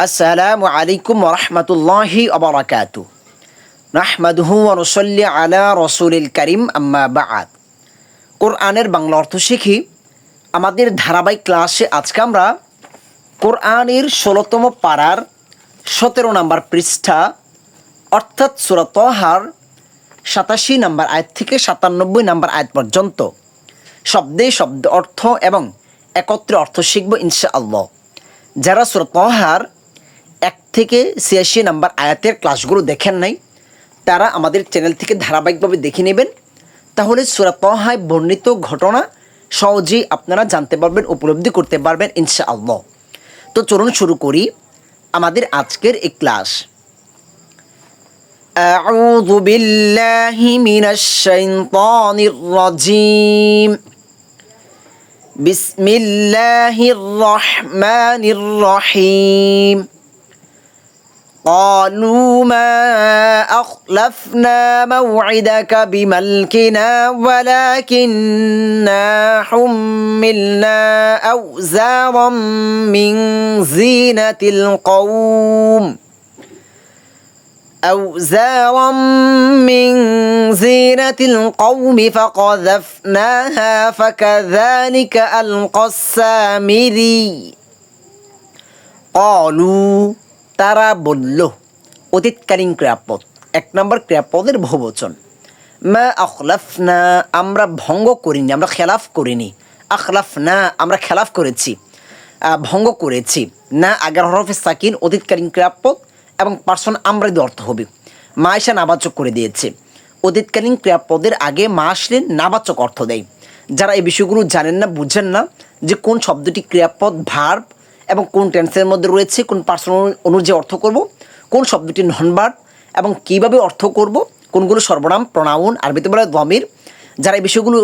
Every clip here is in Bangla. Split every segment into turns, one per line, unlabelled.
আসসালামু আলাইকুম ওয়া রাহমাতুল্লাহি ওয়া বারাকাতুহু। নাহমাদুহু ওয়া নুসাল্লি আলা রাসূলিল কারীম, আম্মা বা'দ। কোরআনের বাংলা অর্থ শিখি আমাদের ধারাবাহিক ক্লাসে আজকে আমরা কোরআনের ১৬তম পারার ১৭ নম্বর পৃষ্ঠা অর্থাৎ সূরা তাহার ৮৭ নম্বর আয়াত থেকে ৯৭ নম্বর আয়াত পর্যন্ত শব্দে শব্দ অর্থ এবং একত্রে অর্থ শিখব ইনশাআল্লাহ। যারা সূরা তাহার ১ থেকে ৮৬ নম্বর আয়াতের ক্লাসগুলো দেখেন নাই তারা আমাদের চ্যানেল থেকে ধারাবাহিকভাবে দেখে নেবেন, তাহলে সূরা তাহায় বর্ণিত ঘটনা সহজেই আপনারা জানতে পারবেন, উপলব্ধি করতে পারবেন ইনশাআল্লাহ। তো চলুন শুরু করি আমাদের আজকের এই ক্লাস। আউযু বিল্লাহি মিনাশ শাইতানির রাজিম। বিসমিল্লাহির রহমানির রহিম। قالوا ما أخلفنا موعدك بملكنا ولكننا حملنا أوزارا من زينة القوم فقذفناها فكذلك ألقى السامري। قالوا তারা বলল, অতীতকালীন ক্রিয়াপদ, ১ নম্বর ক্রিয়াপদের বহুবচন। মা আখলাফনা আমরা ভঙ্গ করিনি, আমরা খেলাফ করিনি। আখলাফনা আমরা খেলাফ করেছি, ভঙ্গ করেছি। না আগের হরফে সাকিন অতীতকালীন ক্রিয়াপদ এবং পার্সন আমরা দিয়ে অর্থ হবে। মা এসে নাবাচক করে দিয়েছে। অতীতকালীন ক্রিয়াপদের আগে মা আসলে নাবাচক অর্থ দেয়। যারা এই বিষয়গুলো জানেন না, বুঝেন না যে কোন শব্দটি ক্রিয়াপদ ভার্ব এবং কোন টেন্সের মধ্যে রয়েছে, কোন পার্সন অনুযায়ী অর্থ করব, কোন শব্দটি নন ভার্ব এবং কীভাবে অর্থ করব, কোনগুলো সর্বনাম প্রনাউন আরবিতে বলা দমির, যারা এই বিষয়গুলো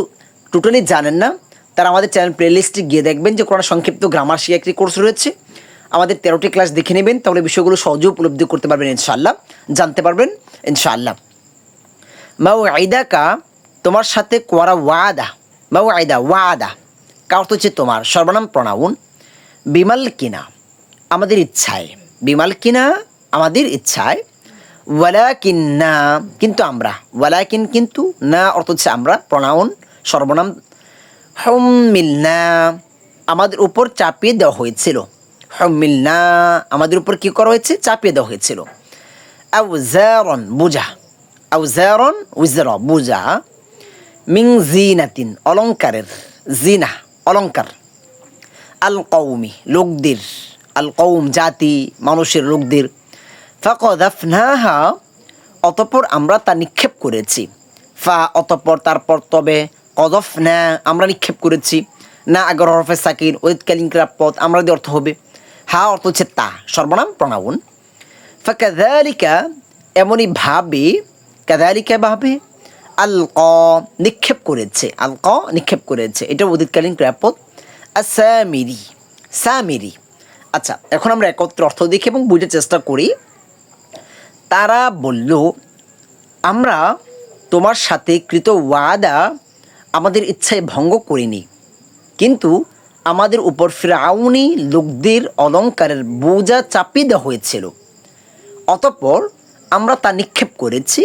টোটালি জানেন না তারা আমাদের চ্যানেল প্লেলিস্টে গিয়ে দেখবেন যে কোরআন সংক্ষিপ্ত গ্রামার শিখা একটি কোর্স রয়েছে। আমাদের 13টি ক্লাস দেখে নেবেন, তাহলে বিষয়গুলো সহজে উপলব্ধি করতে পারবেন ইনশাআল্লাহ, জানতে পারবেন ইনশাআল্লাহ। মাউইদাকা তোমার সাথে কোয়ারা ওয়াদা, মাউইদা ওয়াদা কা অর্থ হচ্ছে তোমার, সর্বনাম প্রনাউন। বিমাল কিনা আমাদের ইচ্ছায়, বিমাল কিনা আমাদের ইচ্ছায়। ওয়ালাকিন্না কিন্তু আমরা, ওয়ালাকিন কিন্তু, না অর্থ হচ্ছে আমরা, প্রনাউন সর্বনাম। হুম্মিলনা আমাদের উপর চাপিয়ে দেওয়া হয়েছিল, হুম্মিলনা আমাদের উপর কী করা হয়েছে, চাপিয়ে দেওয়া হয়েছিল। আউজারন বুঝা, আউজারন উজরা বুঝা। মিং জিনাতিন অলঙ্কারের, জিনা অলঙ্কার। আল কৌমি লোকদের, আল কৌম জাতি মানুষের লোকদের। ফাকযাফনাহা অতঃপর আমরা তা নিক্ষেপ করেছি। ফা অতঃপর তারপর তবে, কযফনা আমরা নিক্ষেপ করেছি। না আগের হরফে সাকিন অতীতকালীন ক্রিয়াপদ আমরা দিয়ে অর্থ হবে। হা অর্থ হচ্ছে তা, সর্বনাম প্রনাউন। ফাকাযালিকা এমনই ভাবে, কাযালিকা ভাবে, আলকা নিক্ষেপ করেছে, আলকা নিক্ষেপ করেছে, এটা অতীতকালীন ক্রিয়াপদ। আসামিরি সামিরি। আচ্ছা, এখন আমরা একত্র অর্থ দেখি এবং বুঝার চেষ্টা করি। তারা বলল, আমরা তোমার সাথে কৃত ওয়াদা আমাদের ইচ্ছায় ভঙ্গ করিনি, কিন্তু আমাদের উপর ফিরআউনি লোকদের অলঙ্কারের বোঝা চাপিয়ে দেওয়া হয়েছিল, অতঃপর আমরা তা নিক্ষেপ করেছি।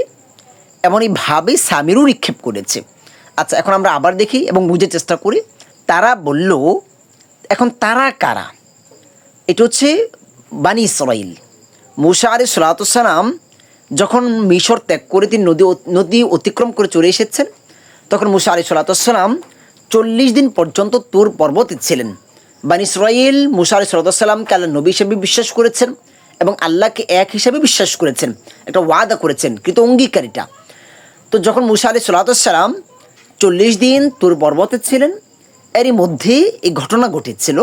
এমনইভাবে সামিরও নিক্ষেপ করেছে। আচ্ছা, এখন আমরা আবার দেখি এবং বুঝার চেষ্টা করি। তারা বলল, এখন তারা কারা? এটা হচ্ছে বানি ইসরাইল। মূসা আলাইহিস সালাতু ওয়াস সালাম যখন মিশর ত্যাগ করে তিনি নদী অতিক্রম করে চলে এসেছেন, তখন মূসা আলাইহিস সালাতু ওয়াস সালাম 40 দিন পর্যন্ত তুর পর্বতে ছিলেন। বানি ইসরাইল মূসা আলাইহিস সালাতু ওয়াস সালামকে আল্লাহ নবী হিসেবে বিশ্বাস করেছেন এবং আল্লাহকে এক হিসেবে বিশ্বাস করেছেন, একটা ওয়াদা করেছেন, কৃত অঙ্গীকারিতা। তো যখন মূসা আলাইহিস সালাতু ওয়াস সালাম 40 দিন তুর পর্বতে ছিলেন, এরই মধ্যে এই ঘটনা ঘটেছিল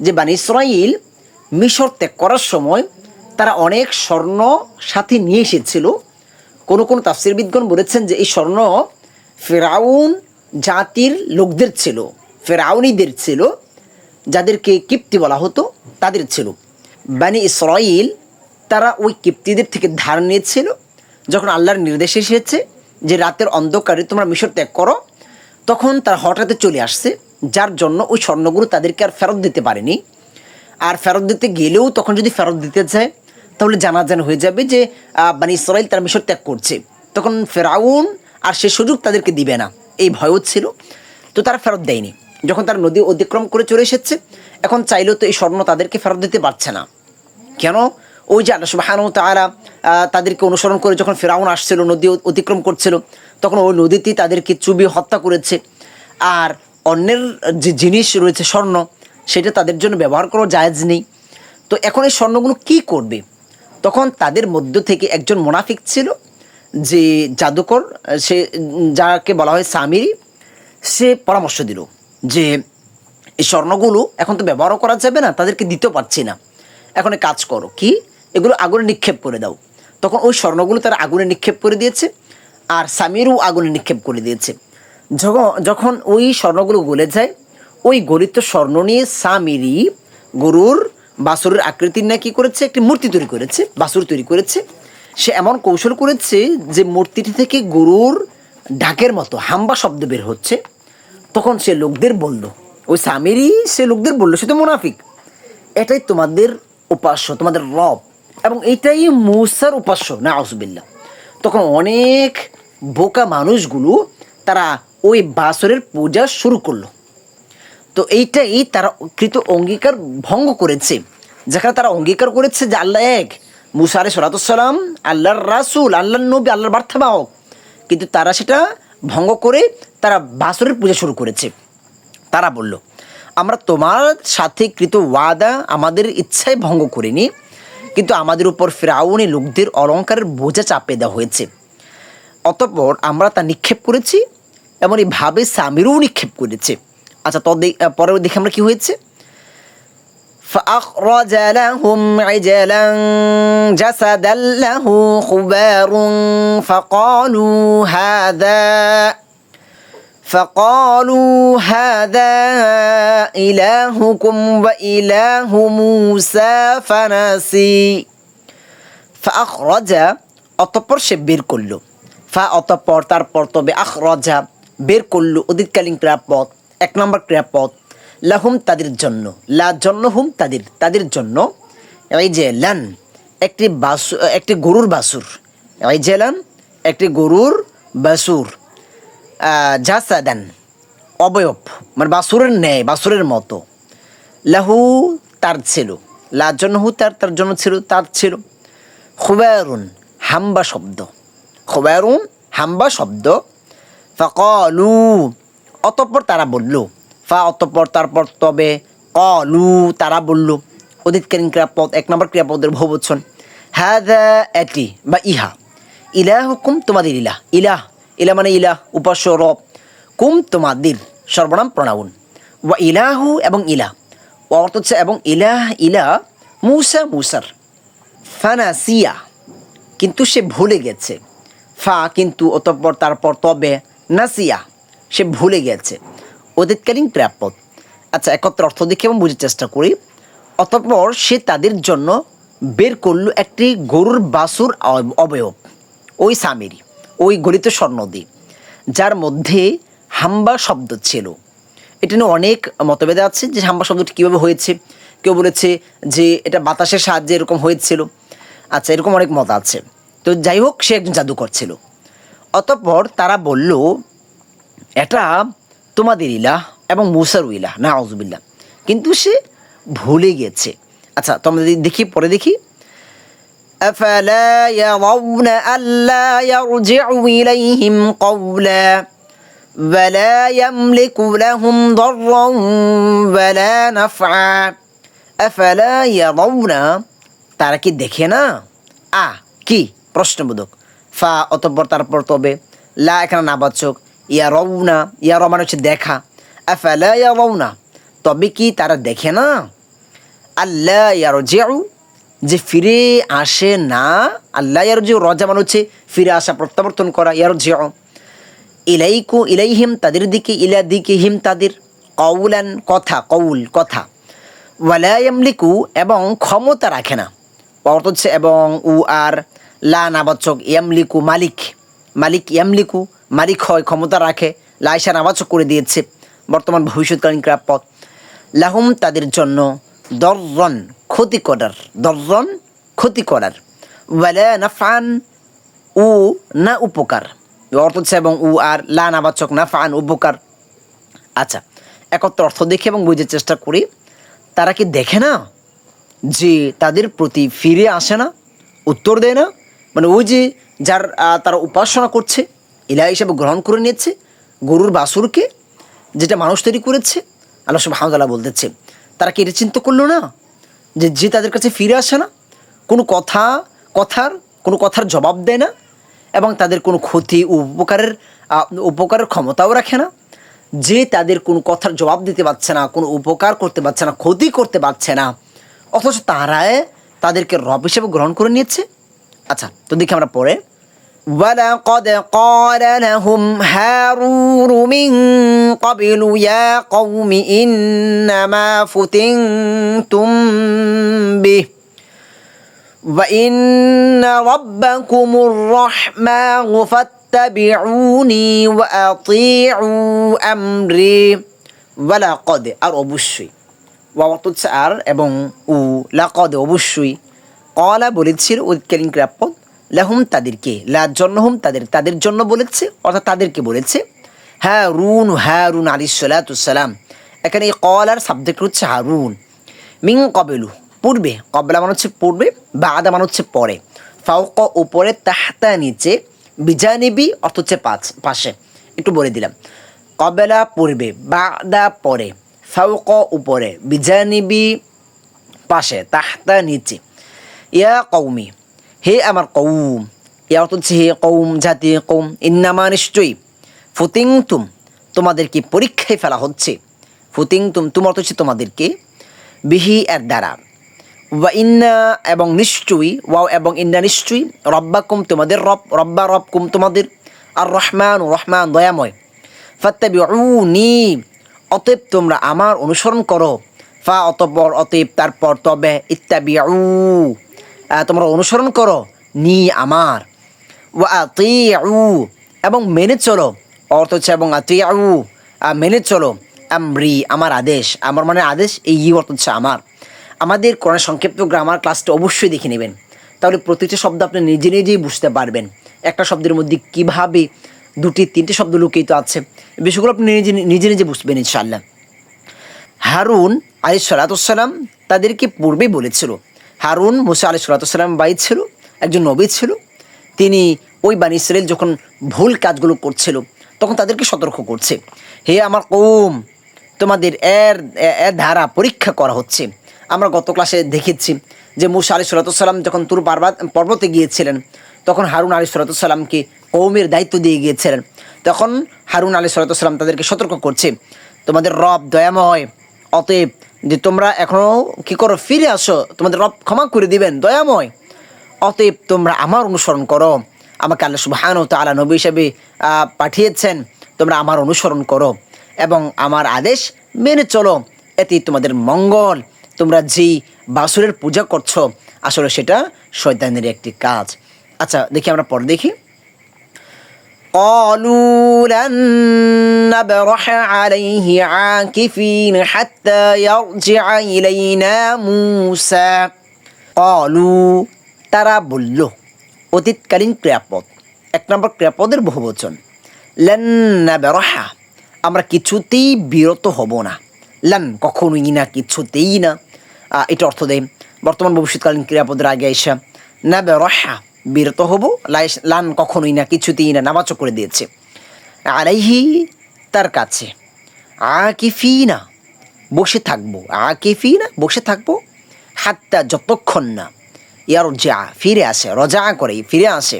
যে বানি ইসরাইল মিশর ত্যাগ করার সময় তারা অনেক স্বর্ণ সাথে নিয়ে এসেছিল। কোনো কোনো তাফসীরবিদগণ বলেছেন যে এই স্বর্ণ ফেরাউন জাতির লোকদের ছিল, ফেরাউনিদের ছিল, যাদেরকে কিপ্তি বলা হতো তাদের ছিল। বানি ইসরাইল তারা ওই কিপ্তিদের থেকে ধার নিয়েছিল। যখন আল্লাহর নির্দেশ এসেছে যে রাতের অন্ধকারে তোমরা মিশর ত্যাগ করো, তখন তারা হঠাৎ চলে আসছে, যার জন্য ওই স্বর্ণগুলো তাদেরকে আর ফেরত দিতে পারেনি। আর ফেরত দিতে গেলেও তখন যদি ফেরত দিতে চায় তাহলে জানাজানি হয়ে যাবে যে বনী ইসরাইল তারা মিশর ত্যাগ করছে, তখন ফেরাউন আর সে সুযোগ তাদেরকে দিবে না, এই ভয়ও ছিল। তো তারা ফেরত দেয়নি। যখন তারা নদী অতিক্রম করে চলে এসেছে, এখন চাইলেও তো এই স্বর্ণ তাদেরকে ফেরত দিতে পারছে না। কেন? ওই যে আল্লাহ সুবহানাহু ওয়া তাআলা তাদেরকে অনুসরণ করে যখন ফেরাউন আসছিল, নদী অতিক্রম করছিল, তখন ওই নদীতেই তাদেরকে চুবিয়ে হত্যা করেছে। আর অন্যের যে জিনিস রয়েছে স্বর্ণ, সেটা তাদের জন্য ব্যবহার করা জায়েজ নেই। তো এখন এই স্বর্ণগুলো কী করবে? তখন তাদের মধ্য থেকে একজন মুনাফিক ছিল, যে জাদুকর, সে যাকে বলা হয় সামিরি, সে পরামর্শ দিল যে এই স্বর্ণগুলো এখন তো ব্যবহারও করা যাবে না, তাদেরকে দিতেও পারছি না, এখন এক কাজ করো, কি এগুলো আগুনে নিক্ষেপ করে দাও। তখন ওই স্বর্ণগুলো তারা আগুনে নিক্ষেপ করে দিয়েছে, আর সামিরও আগুনে নিক্ষেপ করে দিয়েছে। যখন ওই স্বর্ণগুলো গলে যায়, ওই গলিত স্বর্ণ নিয়ে সামিরি গরুর বাছুরের আকৃতির না কি করেছে, একটি মূর্তি তৈরি করেছে, বাছুর তৈরি করেছে। সে এমন কৌশল করেছে যে মূর্তিটি থেকে গরুর ডাকের মতো হাম্বা শব্দ বের হচ্ছে। তখন সে লোকদের বলল, ওই সামিরি সে লোকদের বলল, সে তো মুনাফিক, এটাই তোমাদের উপাস্য, তোমাদের রব, এবং এইটাই মূসার উপাস্য, নাউজুবিল্লাহ। তখন অনেক বোকা মানুষগুলো তারা ওই বাছরের পূজা শুরু করলো। তো এইটাই তারা কৃত অঙ্গীকার ভঙ্গ করেছে, যেখানে তারা অঙ্গীকার করেছে যে আল্লাহ এক, মূসা আলাইহিস সালাম আল্লাহর রাসূল, আল্লাহর নবী, আল্লাহর বার্তাবাহক, কিন্তু তারা সেটা ভঙ্গ করে তারা বাছরের পূজা শুরু করেছে। তারা বলল, আমরা তোমার সাথে কৃত ওয়াদা আমাদের ইচ্ছায় ভঙ্গ করিনি, কিন্তু আমাদের উপর ফিরআউনী লোকদের অলঙ্কারের বোঝা চাপিয়ে দেওয়া হয়েছে। অতঃপর আমরা তা নিক্ষেপ করেছি, এমন এইভাবে সামিরও নিক্ষেপ করেছে। আচ্ছা, তো পরে দেখে আমরা কি হয়েছে, فأخرج لهم عجلا جسدا له خوار فقالوا هذا إلهكم وإله موسى فنسي فأخرج অতঃপর সে বের করলো, অতঃপর তারপর তবে আখরাজা বের করলো, অতীতকালীন ক্রিয়াপদ, 1 নম্বর ক্রিয়াপদ, লাহুম তাদের জন্য, লা জন্য হুম তাদের জন্য, ইজলান একটি গরুর বাছুর, ইজলান একটি গরুর বাছুর, জাসাদান অবয়ব, মানে বাছুরের ন্যায়, বাছুরের মতো, লাহু তার ছিল, লা জন্য হু তার জন্য ছিল, তার ছিল, খুবারুন হাম্বা শব্দ, খুবারুন হাম্বা শব্দ, ফাকালু অতঃপর তারা বলল, অতঃপর তারপর তবে, কলু তারা বলল, অতীতকালীন ক্রিয়াপদ, 1 নম্বর ক্রিয়াপদের বহুবচন, হাযা এটি বা ইহা, ইলাহুকুম তোমাদের ইলাহ, ইলাহ মানে ইলাহ, উপাস্য, রব, কুম তোমাদের সর্বনাম প্রণাউন, ওয়া ইলাহু এবং ইলাহ, অর্থ হচ্ছে এবং ইলাহ মুসার, ফানাসিয়া কিন্তু সে ভুলে গেছে, কিন্তু অতঃপর তারপর তবে, নাসিয়া সে ভুলে গেছে, অতীতকালীন ক্রিয়াপদ। আচ্ছা, একত্র অর্থ দেখে এবং বুঝার চেষ্টা করি। অতঃপর সে তাদের জন্য বের করলো একটি গরুর বাছুর অবয়ব, ওই সামিরি, ওই গলিত স্বর্ণ দিয়ে, যার মধ্যে হাম্বা শব্দ ছিল। এটা নিয়ে অনেক মতভেদ আছে যে হাম্বা শব্দটি কীভাবে হয়েছে। কেউ বলেছে যে এটা বাতাসের সাহায্যে এরকম হয়েছিল। আচ্ছা, এরকম অনেক মত আছে। তো যাই হোক, সে একজন জাদুকর ছিল। অতঃপর তারা বলল, এটা তোমাদের ইলাহ এবং মুসার ইলাহ, নাউজুবিল্লাহ, কিন্তু সে ভুলে গেছে। আচ্ছা, তো আমরা দেখি, পরে দেখি, আফালা ইয়ারাউনা আল্লা ইয়ারজিউ ইলাইহিম ক্বাওলা ওয়ালা ইয়ামলিকু লাহুম দাররান ওয়ালা নাফআ। আফালা ইয়ারাউনা তারা কি দেখে না, কি প্রশ্নবোধক, অতঃপর তারপর তবে, লা এখানে নাবাচক, ইয়ারাউনা মানে হচ্ছে দেখা, আফালা ইয়ারাউনা তবে কি তারা দেখে না, আল্লা ইয়ারজিউ যে ফিরে আসে না, আল্লাহ ইয়ারজিউ রজা মানে হচ্ছে ফিরে আসা, প্রত্যাবর্তন করা, ইয়ারজিউ ইলাইহিম তাদের দিকে, ইলা দিকে, হিম তাদের, কওলান কথা, কথা, ওয়ালা ইয়ামলিকু এবং ক্ষমতা রাখে না, অর্থ হচ্ছে এবং আর লা নাবাচক, ইয়ামলিকু মালিক ইয়ামলিকু মালিক হয়, ক্ষমতা রাখে, লাইসা নাবাচক করে দিয়েছে, বর্তমান ভবিষ্যৎকালীন ক্রিয়াপদ, লাহুম তাদের জন্য, দররন ক্ষতি করার, দররন ক্ষতি করার, ওয়ালা নাফআন উ না উপকার, অর্থ হচ্ছে এবং উ আর লা নাবাচক নাফআন উপকার। আচ্ছা, একত্র অর্থ দেখি এবং বুঝার চেষ্টা করি। তারা কি দেখে না যে তাদের প্রতি ফিরে আসে না, উত্তর দেয় না? মানে ওই যে যার তারা উপাসনা করছে, ইলাহ হিসেবে গ্রহণ করে নিয়েছে গরুর বাছুরকে, যেটা মানুষ তৈরি করেছে, আল্লাহ সুবহানাহু ওয়া তাআলা বলতেছে তারা কি এটা চিন্তা করলো না যে যে তাদের কাছে ফিরে আসে না, কোনো কোনো কথার জবাব দেয় না, এবং তাদের কোনো ক্ষতি ও উপকারের ক্ষমতাও রাখে না, যে তাদের কোনো কথার জবাব দিতে পারছে না, কোনো উপকার করতে পারছে না, ক্ষতি করতে পারছে না, অথচ তারাই তাদেরকে রব হিসেবে গ্রহণ করে নিয়েছে। আচ্ছা, তো দেখি আমরা পরে, وَلَقَدْ قَالَ لَهُمْ هَارُونُ مِنْ قَبْلُ يَا قَوْمِ إِنَّمَا فُتِنْتُمْ بِهِ وَإِنَّ رَبَّكُمُ الرَّحْمَنُ فَاتَّبِعُونِي وَأَطِيعُوا أَمْرِي وَلَقَدْ আর অবশ্যই, ওয়াওয়াত আর এবং উ লাকাদ অবশ্যই, কলা বলেছিল উৎকালীন ক্রিয়াপদ, লাহুম তাদেরকে, লার জন্য হুম তাদের জন্য বলেছে, অর্থাৎ তাদেরকে বলেছে হারুন আলাইহিস সালাতু সালাম। এখানে এই কলার সাবজেক্ট হচ্ছে হারুন। মিন কবেলু পূর্বে, কবলা মানে হচ্ছে পূর্বে, বাদা মানে হচ্ছে পরে, ফাওক উপরে, তাহতা নিচে, বিজানিবি অর্থ হচ্ছে পাশে। একটু বলে দিলাম, কবেলা পূর্বে, বাদা পরে, ফাওক উপরে, বিজানিবি পাশে, তাহতা নিচে। ইয়া কৌমি হে আমার কৌম, ইয়া অর্থ হচ্ছে হে কৌম জাতি কৌম, ইন্নামা নিশ্চয়ই, ফুতিংতুম তোমাদেরকে পরীক্ষায় ফেলা হচ্ছে, ফুতিংতুম তোমার অর্থ হচ্ছে তোমাদেরকে, বিহি এর দ্বারা, ওয়া ইন্না এবং নিশ্চয়ই, ওয়াও এবং ইন্না নিশ্চয়ই, রব্বাকুম তোমাদের রব, রব্বা রবকুম তোমাদের, আর রহমান দয়াময়, ফাত্তাবিউনি অতএব তোমরা আমার অনুসরণ করো, ফা অতঃপর অতএব তারপর তবে, ইত্তাবিউ তোমরা অনুসরণ করো, নি আমার, ওয়া আতিউ এবং মেনে চলো, অর্থ হচ্ছে এবং আতিউ মেনে চলো, আমরি আমার আদেশ, আমার মানে আদেশ, এই অর্থ হচ্ছে আমার। আমাদের কোরআন সংক্ষিপ্ত গ্রামার ক্লাসটা অবশ্যই দেখে নেবেন, তাহলে প্রতিটি শব্দ আপনি নিজে নিজেই বুঝতে পারবেন একটা শব্দের মধ্যে কীভাবে দুটি তিনটি শব্দ লুকিত আছে, বিষয়গুলো আপনি নিজে নিজে বুঝবেন ইনশাআল্লাহ। হারুন আলাইহিস সালাতু সালাম তাদেরকে পূর্বেই বলেছিল, হারুন মুসা আলাইহিস সালাতু সালাম ভাই ছিল, একজন নবী ছিল। তিনি ওই বানী ইসরাইল যখন ভুল কাজগুলো করছিল তখন তাদেরকে সতর্ক করছে, হে আমার কওম তোমাদের এর দ্বারা পরীক্ষা করা হচ্ছে। আমরা গত ক্লাসে দেখেছি যে মুসা আলাইহিস সালাতু সালাম যখন তুর পর্বতে গিয়েছিলেন তখন হারুন আলাইহিস সালাতু সালামকে কওমের দায়িত্ব দিয়ে গিয়েছিলেন। তখন হারুন আলাইহিস সালাতু সালাম তাদেরকে সতর্ক করছে, তোমাদের রব দয়াময়, অতএব যে তোমরা এখনও কী করো, ফিরে আসো, তোমাদের রব ক্ষমা করে দিবেন, দয়াময়, অতএব তোমরা আমার অনুসরণ করো, আমাকে আল্লাহ সুবহানাহু ওয়া তাআলা নবী হিসেবে পাঠিয়েছেন, তোমরা আমার অনুসরণ করো এবং আমার আদেশ মেনে চলো, এতেই তোমাদের মঙ্গল। তোমরা যেই বাছুরের পূজা করছো আসলে সেটা শয়তানের একটি কাজ। আচ্ছা, দেখি আমরা পরে দেখি, قالوا لن نبرح عليه عاكفين حتى يرجع إلينا موسى قالوا তারা বলল, অতীতকালীন ক্রিয়াপদ, এক নম্বর ক্রিয়াপদের বহুবচন, লান নাবরাহা আমরা কিছুতেই বিরত হব না, লান কখনোই না, কিছুতেই না, এটা অর্থ দেয় বর্তমান ভবিষ্যৎকালীন ক্রিয়াপদের আগে এসা, নাবরাহা বিরত হব, লান কখনোই না, কিছুতেই না, নাবাচক করে দিয়েছে, আলাইহি তার কাছে, আকিফিনা বসে থাকবো, আকিফিনা বসে থাকবো, হাত্তা যতক্ষণ না, ইয়ারজা ফিরে আসে, রজা করে ফিরে আসে,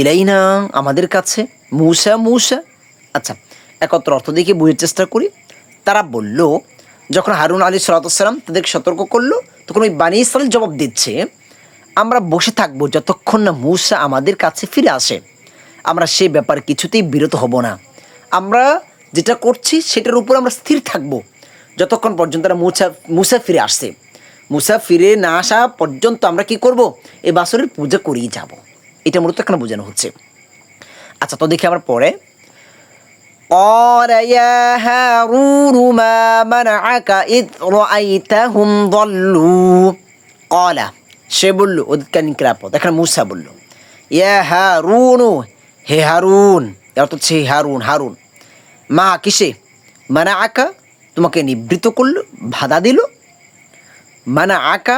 ইলাইনা আমাদের কাছে, মুসা। আচ্ছা, একত্র অর্থ দেখে বুঝার চেষ্টা করি। তারা বলল, যখন হারুন আলাইহিস সালাতু সালাম তাদেরকে সতর্ক করলো তখন ওই বানী ইসরাইল জবাব দিচ্ছে, আমরা বসে থাকবো যতক্ষণ না মুসা আমাদের কাছে ফিরে আসে, আমরা সে ব্যাপারে কিছুতেই বিরত হব না, আমরা যেটা করছি সেটার উপর আমরা স্থির থাকব যতক্ষণ পর্যন্ত মুসা ফিরে আসছে। মুসা ফিরে না আসা পর্যন্ত আমরা কি করব, এই বাছুরের পূজা করেই যাব, এটা মূলত এখানে বোঝানো হচ্ছে। আচ্ছা, তো দেখি আমরা পরে, قال يا هارون ما منعك إذ رأيتهم ضلوا قال সে বলল ওদিতকালীন ক্রিয়াপদ এখানে মুসা বলল ইয়া হারুন হে হারুন অর্থ হচ্ছে হে হারুন হারুন মা কিসে মানা আকা তোমাকে নিবৃত করলো বাধা দিল মানা আকা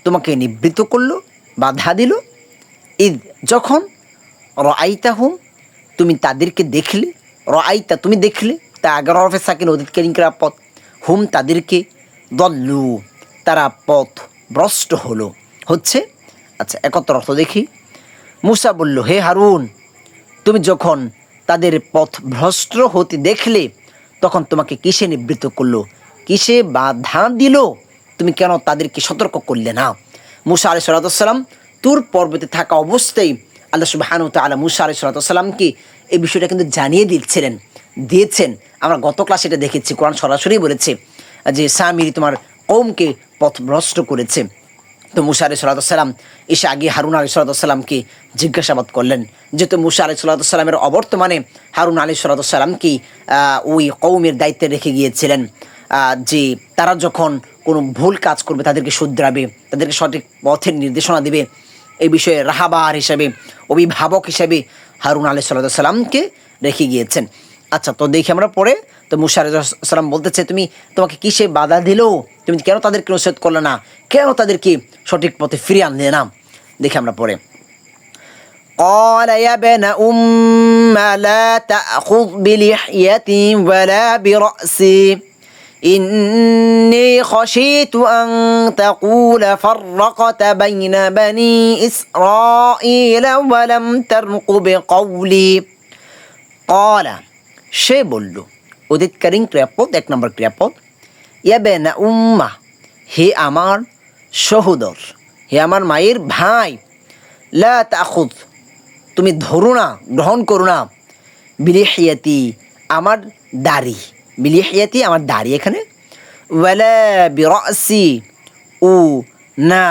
তোমাকে নিবৃত করলো বাধা দিল ঈদ যখন রাআইতাহুম তুমি তাদেরকে দেখলে রাআইতা তুমি দেখলে তা আগে হরফে সাকিন অতীতকালীন ক্রিয়াপদ হুম তাদেরকে দল্লু তারা পথ ভ্রষ্ট হলো হচ্ছে আচ্ছা একত্র অর্থ দেখি মুসা বলল হে হারুন তুমি যখন তাদের পথ ভ্রষ্ট হতে দেখলে তখন তোমাকে কিসে নিবৃত্ত করলো কিসে বাধা দিল তুমি কেন তাদেরকে সতর্ক করলে না মুসা আলাইহিস সালাম তুর পর্বতে থাকা অবস্থায় আল্লাহ সুবহানাহু ওয়া তাআলা মুসা আলাইহিস সালামকে এই বিষয়টা কিন্তু জানিয়ে দিয়েছেন আমরা গত ক্লাসে এটা দেখেছি কোরআন সরাসরি বলেছে যে সামিরি তোমার কওমকে পথভ্রষ্ট করেছে তো মুসা আলাইহিস সালাম এসে আগে হারুন আলাইহিস সালামকে জিজ্ঞাসাবাদ করলেন যেহেতু মুসা আলাইহিস সালামের অবর্তমানে হারুন আলাইহিস সালামকে ওই কওমের দায়িত্বে রেখে গিয়েছিলেন যে তারা যখন কোনো ভুল কাজ করবে তাদেরকে শুধরাবে তাদেরকে সঠিক পথের নির্দেশনা দেবে এই বিষয়ে রাহাবার হিসাবে অভিভাবক হিসাবে হারুন আলাইহিস সালামকে রেখে গিয়েছেন আচ্ছা তো দেখি আমরা পরে তো মুসা আলাইহিস সালাম বলতেছে তোমাকে কিসে বাধা দিল তুমি কেন তাদেরকে নসিহত করলে না কেন তাদেরকে সঠিক পথে ফিরিয়ে আনলে না দেখি আমরা পরে قال يا ابن لا تأخذ بلحيتي ولا برأسي إني خشيت أن تقول فرقت بين بني إسرائيل ولم ترقب قولي قال সে বলল অতীতকালীন ক্রিয়াপদ এক নম্বর ক্রিয়াপদ ইয়াবেনা উম্মা হে আমার সহোদর হে আমার মায়ের ভাই লা তাখুদ তুমি ধরো না গ্রহণ করো না বিলিহিয়াতি আমার দাড়ি বিলিহিয়াতি আমার দাড়ি এখানে ওয়ালা বিরাসি ও না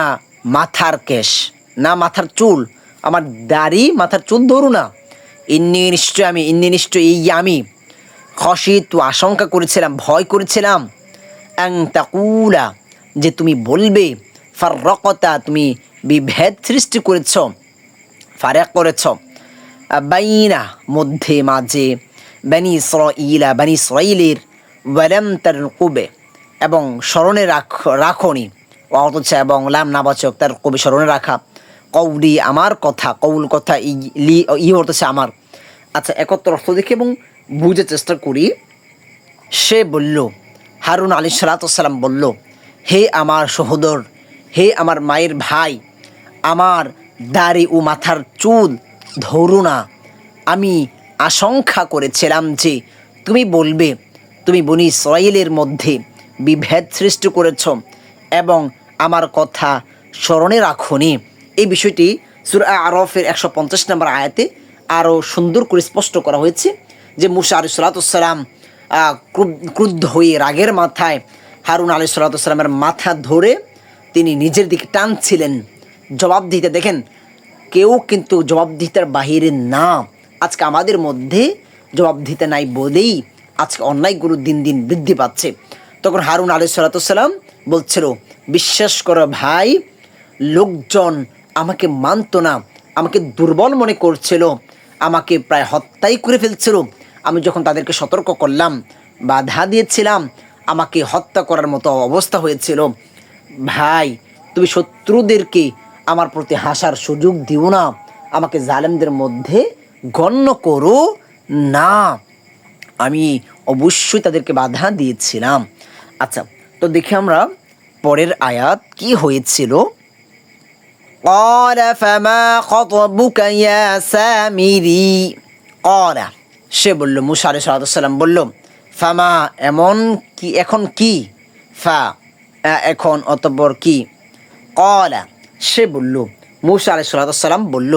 মাথার কেশ না মাথার চুল আমার দাড়ি মাথার চুল ধরো না ইন্নি নিশ্চয় আমি খশিতু আশঙ্কা করেছিলাম ভয় করেছিলাম আন তাকুলা যে তুমি বলবে ফাররাকতা তুমি বিভেদ সৃষ্টি করেছ ফারাক করেছ বাইনা মধ্যে মাঝে বনি ইসরাঈলের ওয়ালাম তারকুবে এবং স্মরণে রাখনি অথচ এবং লাম নাবাচক তার কবি স্মরণে রাখা কৌলি আমার কথা কৌল কথা ই হতেছে আমার আচ্ছা একত্র অর্থ দেখি এবং বুঝার চেষ্টা করি সে বলল হারুন আলাইহিস সালাম বলল হে আমার সহোদর হে আমার মায়ের ভাই আমার দাড়ি ও মাথার চুল ধরো না আমি আশঙ্কা করেছিলাম যে তুমি বলবে তুমি বনি ইসরাঈলের মধ্যে বিভেদ সৃষ্টি করেছ এবং আমার কথা স্মরণে রাখনি এই বিষয়টি সূরা আরাফের 150 নম্বর আয়াতে আরও সুন্দর করে স্পষ্ট করা হয়েছে যে মুসা আলাইহিস সালাম ক্রুদ্ধ হয়ে রাগের মাথায় হারুন আলাইহিস সালামের মাথা ধরে তিনি নিজের দিকে টানছিলেন জবাব দিতে দেখেন কেউ কিন্তু জবাবদিহিতার বাহিরে না আজকে আমাদের মধ্যে জবাবদিহিতা নাই বলেই আজকে অন্যায়গুলো দিন দিন বৃদ্ধি পাচ্ছে তখন হারুন আলাইহিস সালাম বলছিল বিশ্বাস করো ভাই লোকজন আমাকে মানত না আমাকে দুর্বল মনে করছিল আমাকে প্রায় হত্যাই করে ফেলছিল আমি যখন তাদেরকে সতর্ক করলাম বাধা দিয়েছিলাম আমাকে হত্যা করার মতো অবস্থা হয়েছিল ভাই তুমি শত্রুদেরকে আমার প্রতি হাসার সুযোগ দিও না আমাকে জালেমদের মধ্যে গণ্য করো না আমি অবশ্যই তাদেরকে বাধা দিয়েছিলাম আচ্ছা তো দেখি আমরা পরের আয়াত কি হয়েছিল قال فما خطبك يا سامري قال সে বলল মুসা আলাইহিস সালাম বলল ফামা এমন কি এখন কি ফা এখন অতঃপর কি قال সে বলল মুসা আলাইহিস সালাম বলল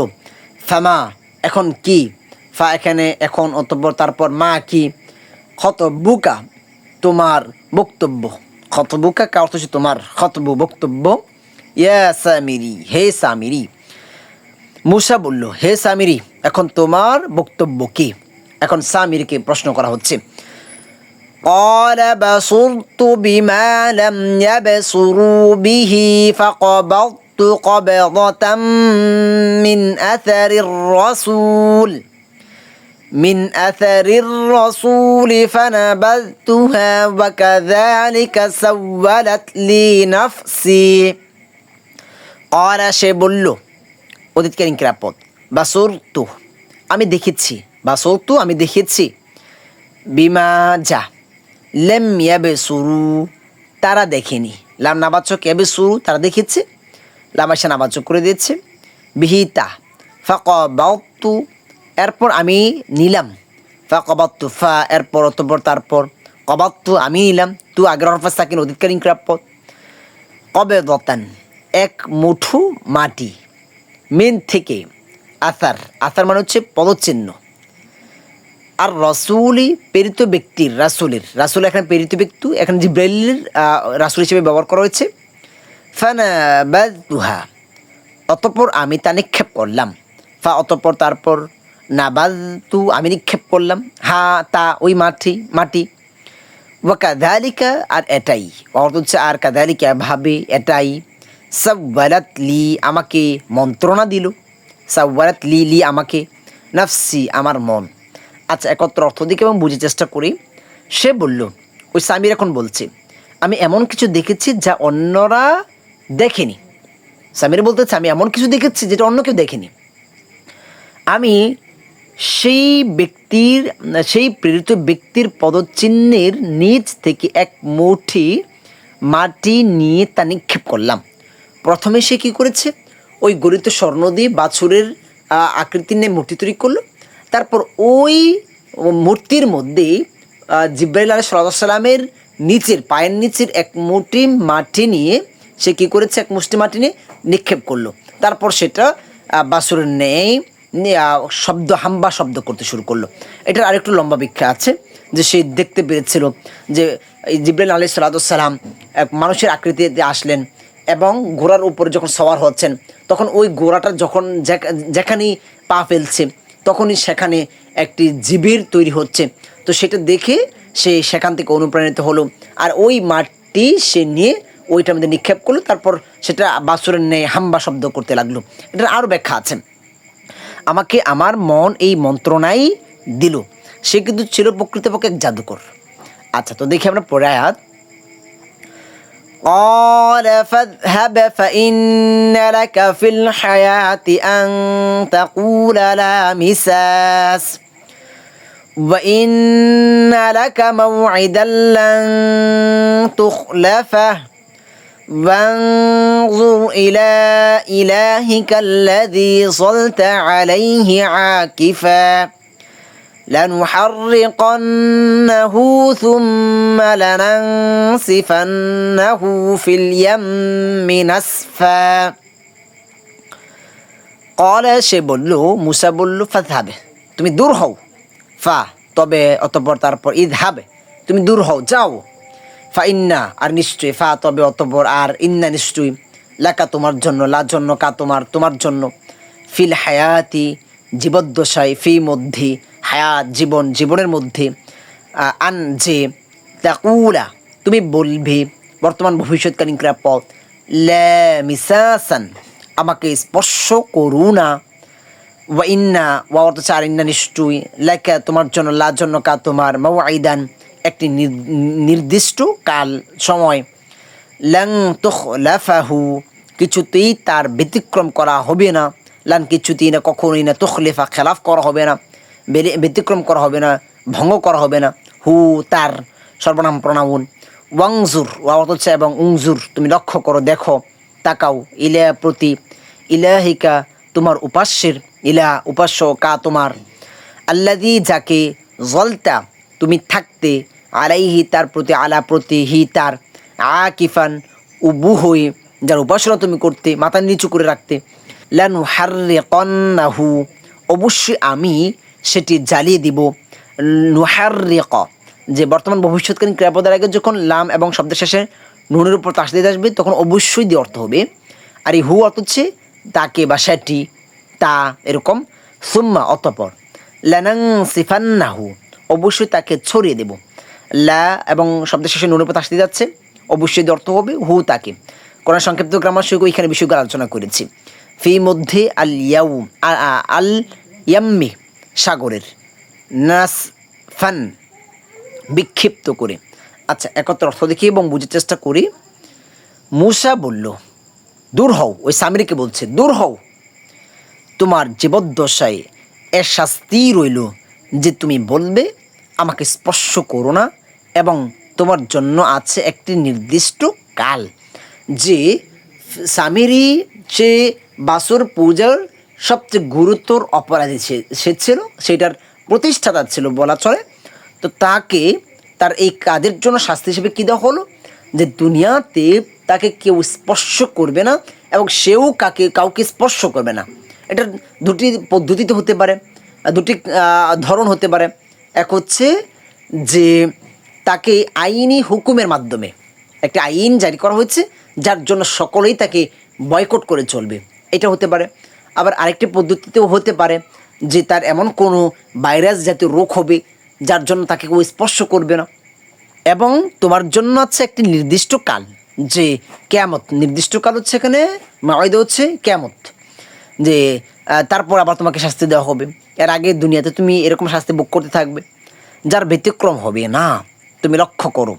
ফামা এখন কি ফা এখানে এখন অতঃপর তারপর মা কি খতবুকা তোমার বক্তব্য খতবুকা কা অর্থ হচ্ছে তোমার খতবু বক্তব্য ইয়া সামিরি হে সামিরি মুসা বলল হে সামিরি এখন তোমার বক্তব্য কি এখন সামিরকে প্রশ্ন করা হচ্ছে, قال بصرت بما لم يبصروا به فقبضت قبضة من أثر الرسول فنبذتها وكذلك سولت لي نفسي قال সে বলল, অতীতকালীন ক্রিয়াপদ, বাসুরতু আমি দেখেছি, বাসুরতু আমি দেখেছি, বিমা যা, লেম ইয়াবসুরু তারা দেখেনি, লাম নাবাচক ইয়াবসুরু তারা দেখেছে, লাম আসা নাবাচক করে দিয়েছে, বিহিতা ফাকাবাতু এরপর আমি নিলাম, ফাকাবাতু ফা এরপর অতঃপর তারপর কবাতু আমি নিলাম, তু আগের হরফ সাকিন অতীতকালীন ক্রিয়াপদ, কবেদতান এক মুঠো মাটি, মিন থেকে, আসার আসার মানে হচ্ছে পদচিহ্ন, আর রসুলি প্রেরিত ব্যক্তির, রাসুল এখানে প্রেরিত ব্যক্তি, এখানে জিব্রাইলের রাসুল হিসেবে ব্যবহার করা হয়েছে। ফানাবাযতুহা অতঃপর আমি তা নিক্ষেপ করলাম, ফা অতঃপর তারপর নাবাযতু আমি নিক্ষেপ করলাম, হা তা ওই মাটি, ওয়া কাযালিকা আর এটাই, অর্থ হচ্ছে আর কাযালিকা ভাবে এটাই, সাওয়ালাত লি আমাকে মন্ত্রণা দিল, সাওয়ালাত লি আমাকে, নাফসি আমার মন। আচ্ছা, একত্র অর্থ দিকে এবং বুঝে চেষ্টা করি। সে বলল, ওই সামির এখন বলছে, আমি এমন কিছু দেখেছি যা অন্যরা দেখেনি। সামির বলতেছে, আমি এমন কিছু দেখেছি যেটা অন্য কেউ দেখেনি। আমি সেই প্রেরিত ব্যক্তির পদচিহ্নের নিচ থেকে এক মুঠি মাটি নিয়ে তা নিক্ষেপ করলাম। প্রথমে সে কী করেছে, ওই গলিত স্বর্ণ দিয়ে বাছুরের আকৃতি নিয়ে মূর্তি তৈরি করলো। তারপর ওই মূর্তির মধ্যে জিব্রাইল আলাইহিস সালামের নিচের পায়ের নিচের এক মুঠি মাটি নিয়ে সে কী করেছে, এক মুষ্টি মাটি নিয়ে নিক্ষেপ করলো। তারপর সেটা বাছুরের ন্যায় হাম্বা শব্দ করতে শুরু করলো। এটার আরেকটু লম্বা ব্যাখ্যা আছে, যে সে দেখতে পেরেছিল যে জিব্রাইল আলাইহিস সালাম এক মানুষের আকৃতিতে আসলেন এবং ঘোড়ার উপরে যখন সওয়ার হচ্ছেন, তখন ওই ঘোড়াটা যখন যেখানেই পা ফেলছে তখনই সেখানে একটি জীবের তৈরি হচ্ছে। তো সেটা দেখে সে সেখান থেকে অনুপ্রাণিত হলো, আর ওই মাটি সে নিয়ে ওইটার মধ্যে নিক্ষেপ করলো। তারপর সেটা বাছুরের ন্যায় হাম্বা শব্দ করতে লাগলো। এটার আরও ব্যাখ্যা আছে। আমাকে আমার মন এই মন্ত্রণাই দিল। সে কিন্তু ছিল প্রকৃতপক্ষে এক জাদুকর। আচ্ছা, তো দেখি আমরা পরে আয়াত। قال فاذهب فإن لك في الحياة أن تقول لا مساس وإن لك موعدا لن تخلفه وانظر إلى إلهك الذي صلت عليه عاكفا لنحرقنه ثم لننسفنه في اليم نسفا قال সে বলল, মুসা বলল, ফাযহাবে তুমি দূর হও, ফা তবে অতঃপর তারপর ইযহাবে তুমি দূর হও, যাও, ফা ইন্না আর নিশ্চয়, ফা তবে অতঃপর আর ইন্না নিশ্চয়, লাকা তোমার জন্য, লা জন্য, কা তোমার জন্য, ফিল হায়াতি জীবদ্দশায়, ফি মধ্যে, হায়াত জীবনের মধ্যে, আন যে, তাকুলা তুমি বলবে, বর্তমান ভবিষ্যৎকালীন ক্রিয়াপদ, লা মিসাসান আমাকে স্পর্শ করু না, ওয়া ইন্না ওয়া অর্থ চার ইন্না নিশ্চয়ই, লাকা তোমার জন্য, লা জন্য, কা তোমার, মাওয়াইদান একটি নির্দিষ্ট কাল সময়, লাং তুখলাফাহু কিছুতেই তার ব্যতিক্রম করা হবে না, লান কিছুতেই না, কখনোই না, তুখলিফা খেলাফ করা হবে না, ব্যতিক্রম করা হবে না, ভঙ্গ করা হবে না, হু তার সর্বনাম প্রণাউন, ওয়াংজুর ওয়া অর্থ হচ্ছে এবং, উংজুর তুমি লক্ষ্য করো, দেখো, তাকাও, ইলা প্রতি, ইলাহিকা তোমার উপাস্যের, ইলা উপাস্য, কা তোমার, আল্লাযী যাকে, জলতা তুমি থাকতে, আলাইহি তার প্রতি, আলা প্রতি, হি তার, আকিফান উবু হয়ে, যার উপাসনা তুমি করতে, মাথা নিচু করে রাখতে, লানুহাররিকান্নাহু অবশ্যই আমি সেটি জ্বালিয়ে দিব, নুহাররিক যে বর্তমান ভবিষ্যৎকালীন ক্রিয়াপদের আগে যখন লাম এবং শব্দের শেষে নুনের উপর তাসদীদ আসবে তখন অবশ্যই দিয়ে অর্থ হবে। আর এই হু অর্থ হচ্ছে তাকে বা সেটি, তা এরকম, সুম্মা অতঃপর, লানাংসিফান্নাহু, অবশ্যই তাকে ছড়িয়ে দেব। লা এবং শব্দের শেষে নুনের উপর আসতে যাচ্ছে, অবশ্যই অর্থ হবে হু তাকে। কোরআন সংক্ষিপ্ত গ্রামার সঙ্গে এখানে বিষয়গুলো আলোচনা করেছি। ফি মধ্যে আল ইয়াউম আল ইয়াম্মি, সাগরের, নাস ফান, বিক্ষিপ্ত করে। আচ্ছা, একত্র অর্থ দেখি এবং বুঝার চেষ্টা করি। মূসা বলল, দূর হও, ওই সামিরকে বলছে, দূর হও, তোমার জীবদ্দশায় এর শাস্তি রইল যে তুমি বলবে আমাকে স্পর্শ করো না, এবং তোমার জন্য আছে একটি নির্দিষ্ট কাল। যে সামিরি সে বাসর পূজার সবচেয়ে গুরুতর অপরাধী সে ছিল, সেটার প্রতিষ্ঠাতা ছিল বলা চলে। তো তাকে তার এই কাজের জন্য শাস্তি হিসেবে কী দেওয়া হলো, যে দুনিয়াতে তাকে কেউ স্পর্শ করবে না এবং সেও কাউকে স্পর্শ করবে না। এটার দুটি পদ্ধতিতে হতে পারে, দুটি ধরন হতে পারে। এক হচ্ছে যে তাকে আইনি হুকুমের মাধ্যমে একটা আইন জারি করা হয়েছে, যার জন্য সকলেই তাকে বয়কট করে চলবে, এটা হতে পারে। আবার আরেকটি পদ্ধতিতেও হতে পারে যে তার এমন কোনো ভাইরাস জাতীয় রোগ হবে যার জন্য তাকে কেউ স্পর্শ করবে না। এবং তোমার জন্য আছে একটি নির্দিষ্ট কাল, যে কিয়ামত, নির্দিষ্ট কাল হচ্ছে এখানে মাওয়াইদা হচ্ছে কিয়ামত, যে তারপর আবার তোমাকে শাস্তি দেওয়া হবে। এর আগে দুনিয়াতে তুমি এরকম শাস্তি ভোগ করতে থাকবে, যার ব্যতিক্রম হবে না। তুমি লক্ষ্য করো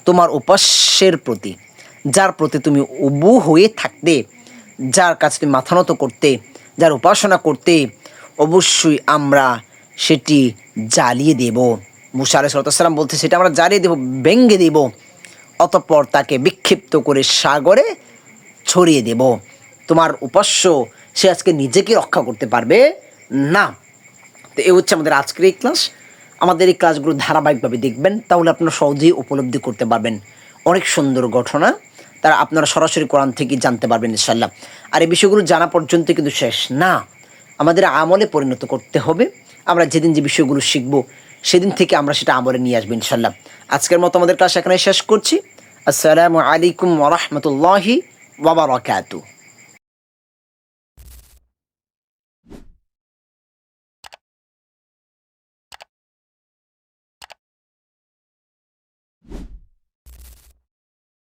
তোমার উপাস্যের প্রতি, যার প্রতি তুমি উবু হয়ে থাকতে, যার কাছে তুমি মাথা নত করতে, যার উপাসনা করতে, অবশ্যই আমরা সেটি জ্বালিয়ে দেব। মুসা আলাইহিস সালাম বলতে, সেটা আমরা জ্বালিয়ে দেব, ভেঙ্গে দেব, অতঃপর তাকে বিক্ষিপ্ত করে সাগরে ছড়িয়ে দেব। তোমার উপাস্য সে আজকে নিজেকে রক্ষা করতে পারবে না। তো এই হচ্ছে আমাদের আজকের এই ক্লাস। আমাদের এই ক্লাসগুলো ধারাবাহিকভাবে দেখবেন, তাহলে আপনারা সহজেই উপলব্ধি করতে পারবেন অনেক সুন্দর ঘটনা, তারা আপনারা সরাসরি কোরআন থেকে জানতে পারবেন ইনশাল্লাহ। আর এই বিষয়গুলো জানা পর্যন্ত কিন্তু শেষ না, আমাদের আমলে পরিণত করতে হবে। আমরা যেদিন যে বিষয়গুলো শিখব সেদিন থেকে আমরা সেটা আমলে নিয়ে আসবো ইনশাল্লাহ। আজকের মতো আমাদের ক্লাস এখানে শেষ করছি। আসসালামু আলাইকুম ওয়া রাহমাতুল্লাহি ওয়া বারাকাতুহু।